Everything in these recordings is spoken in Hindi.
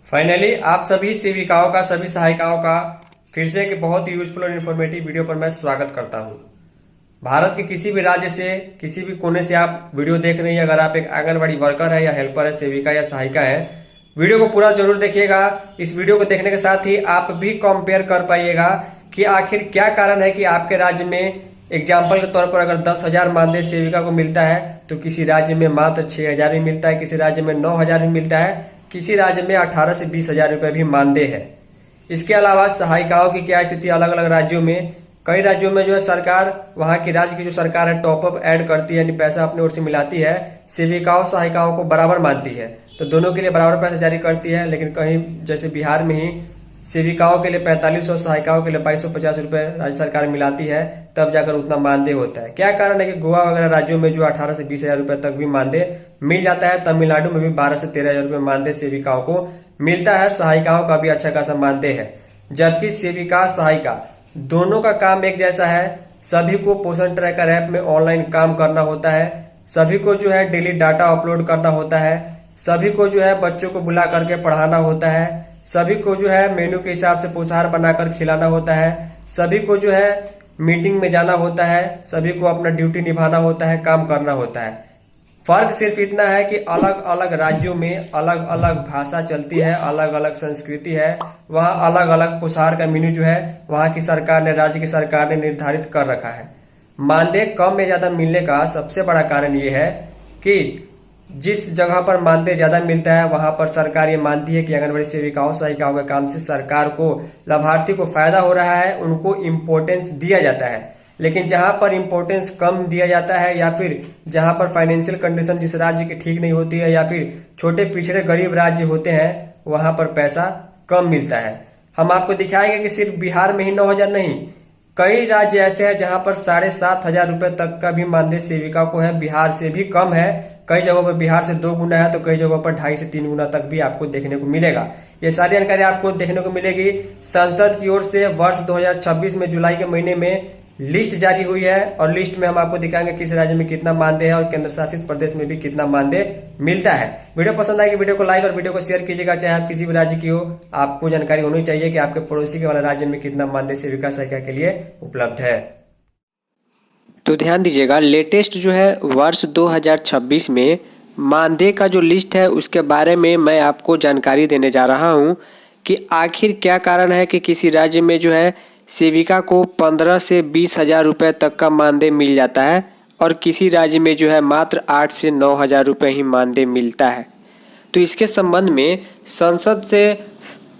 फाइनली आप सभी सेविकाओं का, सभी सहायिकाओं का फिर से एक बहुत ही यूजफुल और इन्फॉर्मेटिव वीडियो पर मैं स्वागत करता हूं। भारत के किसी भी राज्य से, किसी भी कोने से आप वीडियो देख रहे हैं, अगर आप एक आंगनबाड़ी वर्कर है या हेल्पर है, सेविका या सहायिका है, वीडियो को पूरा जरूर देखिएगा। इस वीडियो को देखने के साथ ही आप भी कंपेयर कर पाइएगा कि आखिर क्या कारण है कि आपके राज्य में एग्जाम्पल के तौर पर अगर 10,000 मानदेय सेविका को मिलता है तो किसी राज्य में मात्र 6,000 ही मिलता है, किसी राज्य में 9,000 ही मिलता है, किसी राज्य में 18 से 20,000 रुपए भी मानदेय है। इसके अलावा सहायिकाओं की क्या स्थिति अलग अलग राज्यों में, कई राज्यों में जो है सरकार, वहां की राज्य की जो सरकार है टॉप अप ऐड करती है, यानी पैसा अपनी ओर से मिलाती है, सेविकाओं सहायिकाओं को बराबर मानती है, तो दोनों के लिए बराबर पैसा जारी करती है। लेकिन कहीं जैसे बिहार में ही सेविकाओं के लिए 4500, सहायिकाओं के लिए 2250 रुपए राज्य सरकार मिलाती है, तब जाकर उतना मानदेय होता है। क्या कारण है कि गोवा वगैरह राज्यों में जो 18 से 20,000 रुपए तक भी मानदेय मिल जाता है। तमिलनाडु में भी 12 से 13,000 रुपए मानदेय सेविकाओं को मिलता है। सहायिकाओं का भी अच्छा खासा मानदेय है, जबकि सेविका सहायिका दोनों का काम एक जैसा है। सभी को पोषण ट्रैकर ऐप में ऑनलाइन काम करना होता है, सभी को जो है डेली डाटा अपलोड करना होता है, सभी को जो है बच्चों को बुला करके पढ़ाना होता है, सभी को जो है मेन्यू के हिसाब से पोषाहार बनाकर खिलाना होता है, सभी को जो है मीटिंग में जाना होता है, सभी को अपना ड्यूटी निभाना होता है, काम करना होता है। फर्क सिर्फ इतना है कि अलग अलग राज्यों में अलग अलग भाषा चलती है, अलग अलग संस्कृति है, वहाँ अलग अलग पोषाहार का मेन्यू जो है वहाँ की सरकार ने, राज्य की सरकार ने निर्धारित कर रखा है। मानदेय कम या ज्यादा मिलने का सबसे बड़ा कारण ये है कि जिस जगह पर मानदेय ज्यादा मिलता है वहां पर सरकार ये मानती है कि आंगनबाड़ी सेविकाओं सहायिकाओं के काम से सरकार को, लाभार्थी को फायदा हो रहा है, उनको इम्पोर्टेंस दिया जाता है। लेकिन जहां पर इम्पोर्टेंस कम दिया जाता है, या फिर जहां पर फाइनेंशियल कंडीशन जिस राज्य की ठीक नहीं होती है, या फिर छोटे पिछड़े गरीब राज्य होते हैं, वहां पर पैसा कम मिलता है। हम आपको दिखाएंगे कि सिर्फ बिहार में ही 9,000 नहीं, कई राज्य ऐसे हैं जहां पर 7,500 रुपए तक का भी मानदेय सेविका को है। बिहार से भी कम है, कई जगहों पर बिहार से 2 गुना है, तो कई जगहों पर 2.5 से 3 गुना तक भी आपको देखने को मिलेगा। ये सारी जानकारी आपको देखने को मिलेगी। संसद की ओर से वर्ष 2026 में जुलाई के महीने में लिस्ट जारी हुई है, और लिस्ट में हम आपको दिखाएंगे किस राज्य में कितना मानदेय है और केंद्र शासित प्रदेश में भी कितना मानदेय मिलता है। वीडियो पसंद आएगी वीडियो को लाइक और वीडियो को शेयर कीजिएगा। चाहे आप किसी भी राज्य की हो, आपको जानकारी होनी चाहिए कि आपके पड़ोसी के वाले राज्य में कितना मानदेय सेविका सहायिका के लिए उपलब्ध है। तो ध्यान दीजिएगा, लेटेस्ट जो है वर्ष 2026 में मानदेय का जो लिस्ट है उसके बारे में मैं आपको जानकारी देने जा रहा हूं कि आखिर क्या कारण है कि किसी राज्य में जो है सेविका को 15 से 20,000 रुपये तक का मानदेय मिल जाता है और किसी राज्य में जो है मात्र 8 से 9,000 रुपये ही मानदेय मिलता है। तो इसके संबंध में संसद से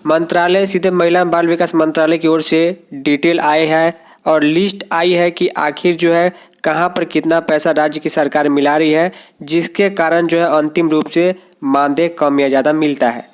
मंत्रालय, सीधे महिला एवं बाल विकास मंत्रालय की ओर से डिटेल आए है और लिस्ट आई है कि आखिर जो है कहाँ पर कितना पैसा राज्य की सरकार मिला रही है, जिसके कारण जो है अंतिम रूप से मानदेय कम या ज़्यादा मिलता है।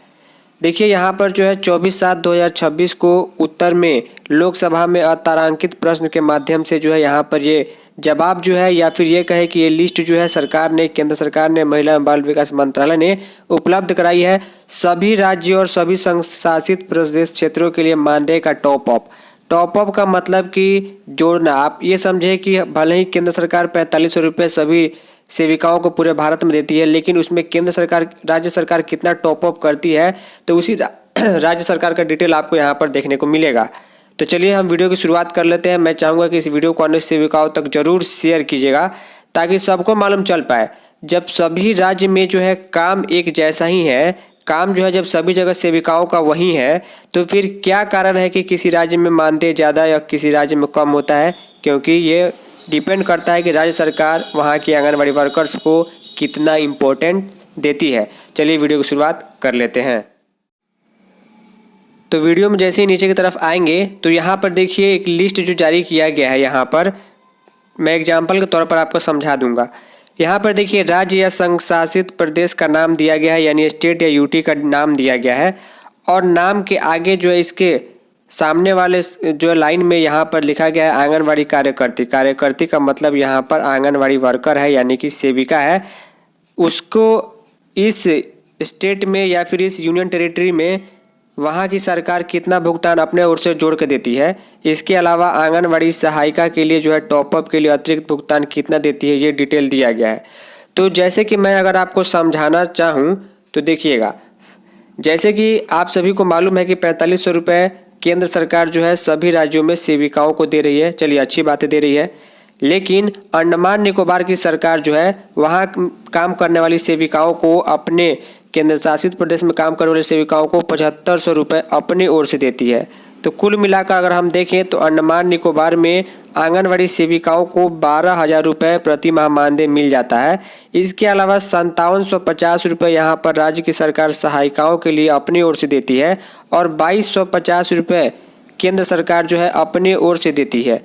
देखिए यहाँ पर जो है 24/7/2026 को उत्तर में लोकसभा में अतारांकित प्रश्न के माध्यम से जो है यहाँ पर ये जवाब जो है, या फिर ये कहे कि ये लिस्ट जो है सरकार ने, केंद्र सरकार ने, महिला एवं बाल विकास मंत्रालय ने उपलब्ध कराई है सभी राज्यों और सभी संघ शासित प्रदेश क्षेत्रों के लिए मानदेय का टॉप अप का मतलब कि जोड़ना। आप ये समझे कि भले ही केंद्र सरकार 4500 रुपये सभी सेविकाओं को पूरे भारत में देती है, लेकिन उसमें केंद्र सरकार, राज्य सरकार कितना टॉप अप करती है, तो उसी राज्य सरकार का डिटेल आपको यहाँ पर देखने को मिलेगा। तो चलिए हम वीडियो की शुरुआत कर लेते हैं। मैं चाहूँगा कि इस वीडियो को अन्य सेविकाओं तक जरूर शेयर कीजिएगा ताकि सबको मालूम चल पाए। जब सभी राज्य में जो है काम एक जैसा ही है, काम जो है जब सभी जगह सेविकाओं का वही है, तो फिर क्या कारण है कि किसी राज्य में मानदेय ज़्यादा या किसी राज्य में कम होता है? क्योंकि ये डिपेंड करता है कि राज्य सरकार वहाँ की आंगनबाड़ी वर्कर्स को कितना इम्पोर्टेंट देती है। चलिए वीडियो की शुरुआत कर लेते हैं। तो वीडियो में जैसे ही नीचे की तरफ आएंगे तो यहाँ पर देखिए एक लिस्ट जो जारी किया गया है। यहाँ पर मैं एग्जाम्पल के तौर पर आपको समझा दूंगा। यहाँ पर देखिए राज्य या संघ शासित प्रदेश का नाम दिया गया है, यानी स्टेट या यूटी का नाम दिया गया है, और नाम के आगे जो है इसके सामने वाले जो लाइन में यहाँ पर लिखा गया है आंगनवाड़ी कार्यकर्ती का मतलब यहाँ पर आंगनवाड़ी वर्कर है, यानी कि सेविका है। उसको इस स्टेट में या फिर इस यूनियन टेरिटरी में वहाँ की सरकार कितना भुगतान अपने ओर से जोड़ के देती है। इसके अलावा आंगनवाड़ी सहायिका के लिए जो है टॉपअप के लिए अतिरिक्त भुगतान कितना देती है, ये डिटेल दिया गया है। तो जैसे कि मैं अगर आपको समझाना चाहूँ तो देखिएगा, जैसे कि आप सभी को मालूम है कि 4500 रुपये केंद्र सरकार जो है सभी राज्यों में सेविकाओं को दे रही है। चलिए अच्छी बातें दे रही है, लेकिन अंडमान निकोबार की सरकार जो है वहाँ काम करने वाली सेविकाओं को, अपने केंद्र शासित प्रदेश में काम करने वाली सेविकाओं को 7500 रुपये अपनी ओर से देती है। तो कुल मिलाकर अगर हम देखें तो अंडमान निकोबार में आंगनवाड़ी सेविकाओं को 12,000 रुपये प्रति माह मानदेय मिल जाता है। इसके अलावा 5750 रुपये यहाँ पर राज्य की सरकार सहायिकाओं के लिए अपनी ओर से देती है और 2250 रुपये केंद्र सरकार जो है अपनी ओर से देती है।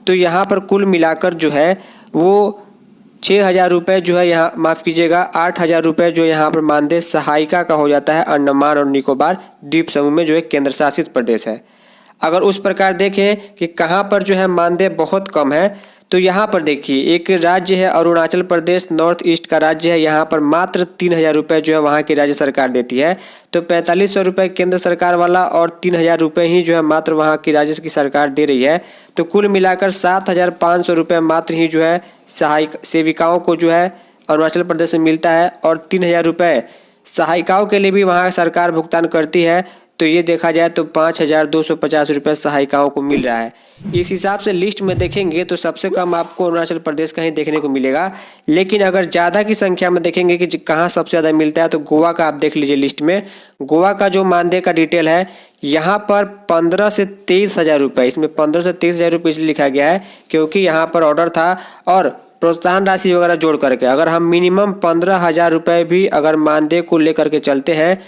तो यहाँ पर कुल मिलाकर जो है वो 6,000 रुपये जो है यहाँ, माफ़ कीजिएगा 8,000 रुपये जो यहाँ पर मानदेय सहायिका का हो जाता है अंडमान और निकोबार द्वीप समूह में जो एक केंद्र शासित प्रदेश है। अगर उस प्रकार देखें कि कहाँ पर जो है मानदेय बहुत कम है, तो यहाँ पर देखिए एक राज्य है अरुणाचल प्रदेश, नॉर्थ ईस्ट का राज्य है। यहाँ पर मात्र 3,000 रुपये जो है वहाँ की राज्य सरकार देती है। तो 4500 रुपये केंद्र सरकार वाला और 3,000 रुपये ही जो है मात्र वहाँ की राज्य की सरकार दे रही है। तो कुल मिलाकर 7,500 रुपये मात्र ही जो है सहायक सेविकाओं को जो है अरुणाचल प्रदेश में मिलता है और 3,000 रुपये सहायिकाओं के लिए भी वहाँ सरकार भुगतान करती है। तो ये देखा जाए तो 5,250 रुपये सहायिकाओं को मिल रहा है। इस हिसाब से लिस्ट में देखेंगे तो सबसे कम आपको अरुणाचल प्रदेश का ही देखने को मिलेगा, लेकिन अगर ज़्यादा की संख्या में देखेंगे कि कहाँ सबसे ज़्यादा मिलता है तो गोवा का आप देख लीजिए लिस्ट में। गोवा का जो मानदेय का डिटेल है यहाँ पर 15 से 23,000 रुपये, इसमें 15 से 23,000 रुपये इसलिए लिखा गया है क्योंकि यहाँ पर ऑर्डर था और प्रोत्साहन राशि वगैरह जोड़ करके अगर हम मिनिमम 15,000 रुपये भी अगर मानदेय को लेकर के चलते हैं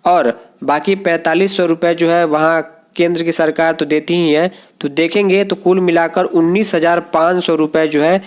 और बाकी 4500 रुपये जो है वहाँ केंद्र की सरकार तो देती ही है, तो देखेंगे तो कुल मिलाकर 19,500 रुपये जो है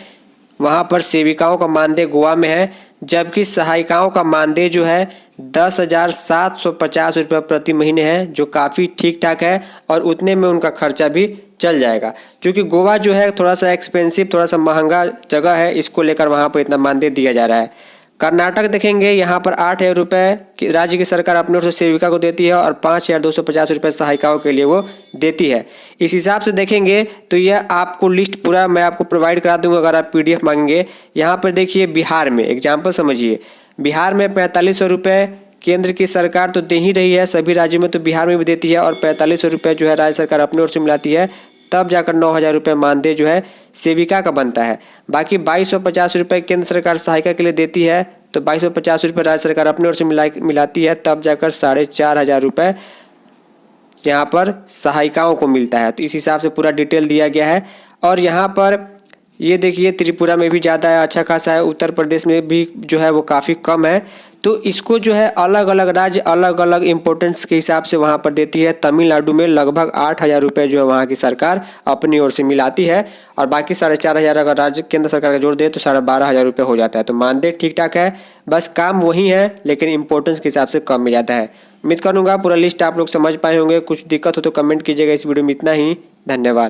वहाँ पर सेविकाओं का मानदेय गोवा में है, जबकि सहायिकाओं का मानदेय जो है 10,750 रुपये प्रति महीने है, जो काफ़ी ठीक ठाक है और उतने में उनका खर्चा भी चल जाएगा। क्योंकि गोवा जो है थोड़ा सा एक्सपेंसिव, थोड़ा सा महंगा जगह है, इसको लेकर वहाँ पर इतना मानदेय दिया जा रहा है। कर्नाटक देखेंगे यहाँ पर 8,000 रुपये राज्य की सरकार अपने ओर से सेविका को देती है और 5,250 रुपये सहायिकाओं के लिए वो देती है। इस हिसाब से देखेंगे तो यह आपको लिस्ट पूरा मैं आपको प्रोवाइड करा दूंगा अगर आप PDF मांगेंगे। यहाँ पर देखिए बिहार में एग्जाम्पल समझिए, बिहार में 4,500 रुपये केंद्र की सरकार तो दे ही रही है सभी राज्यों में, तो बिहार में भी देती है और 4,500 रुपये जो है राज्य सरकार अपनी ओर से मिलाती है, तब जाकर 9,000 रुपये मानदेय जो है सेविका का बनता है। बाकी 2,250 रुपये केंद्र सरकार सहायिका के लिए देती है, तो 2,250 रुपये राज्य सरकार अपनी ओर से मिलाती है, तब जाकर 4,500 रुपये यहाँ पर सहायिकाओं को मिलता है। तो इस हिसाब से पूरा डिटेल दिया गया है। और यहाँ पर ये देखिए त्रिपुरा में भी ज़्यादा है, अच्छा खासा है, उत्तर प्रदेश में भी जो है वो काफ़ी कम है। तो इसको जो है अलग अलग राज्य अलग अलग इम्पोर्टेंस के हिसाब से वहाँ पर देती है। तमिलनाडु में लगभग 8,000 रुपये जो है वहाँ की सरकार अपनी ओर से मिलाती है और बाकी 4,500 अगर राज्य केंद्र सरकार का जोड़ दे तो 12,500 रुपये हो जाता है। तो मानदेय ठीक ठाक है, बस काम वही है लेकिन इम्पोर्टेंस के हिसाब से कम मिल जाता है। उम्मीद करूँगा पूरा लिस्ट आप लोग समझ पाए होंगे। कुछ दिक्कत हो तो कमेंट कीजिएगा। इस वीडियो में इतना ही, धन्यवाद।